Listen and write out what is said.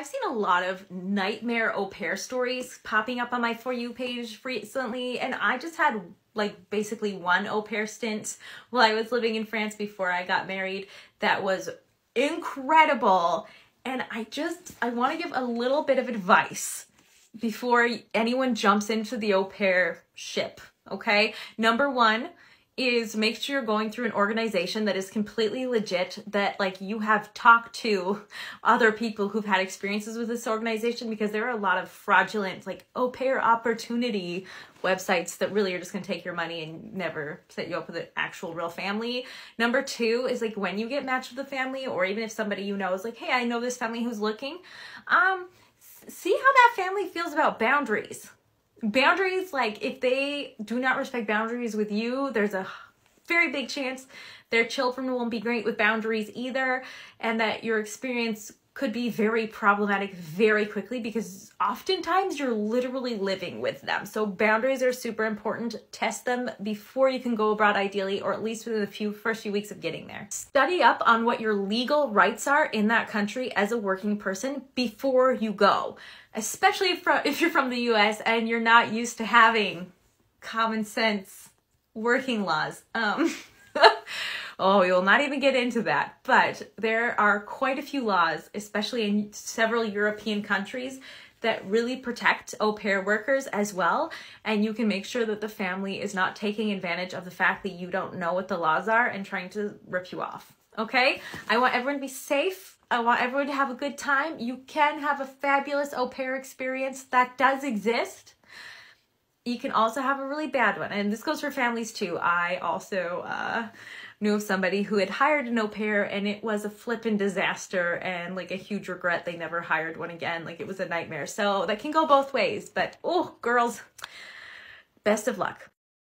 I've seen a lot of nightmare au pair stories popping up on my For You page recently, and I just had like basically one au pair stint while I was living in France before I got married that was incredible. And I want to give a little bit of advice before anyone jumps into the au pair ship, okay? Number one is make sure you're going through an organization that is completely legit, that like you have talked to other people who've had experiences with this organization, because there are a lot of fraudulent like au pair opportunity websites that really are just going to take your money and never set you up with an actual real family. Number two is like when you get matched with a family, or even if somebody you know is like, hey, I know this family who's looking, see how that family feels about boundaries. Boundaries, like if they do not respect boundaries with you, there's a very big chance their children won't be great with boundaries either, and that your experience could be very problematic very quickly, because oftentimes you're literally living with them. So boundaries are super important. Test them before you can go abroad ideally, or at least within the first few weeks of getting there. Study up on what your legal rights are in that country as a working person before you go, especially if you're from the US and you're not used to having common sense working laws. Oh, we will not even get into that. But there are quite a few laws, especially in several European countries, that really protect au pair workers as well. And you can make sure that the family is not taking advantage of the fact that you don't know what the laws are and trying to rip you off. Okay? I want everyone to be safe. I want everyone to have a good time. You can have a fabulous au pair experience. That does exist. You can also have a really bad one. And this goes for families too. I also knew of somebody who had hired an au pair, and it was a flippin' disaster and like a huge regret they never hired one again. Like it was a nightmare. So that can go both ways. But oh, girls, best of luck.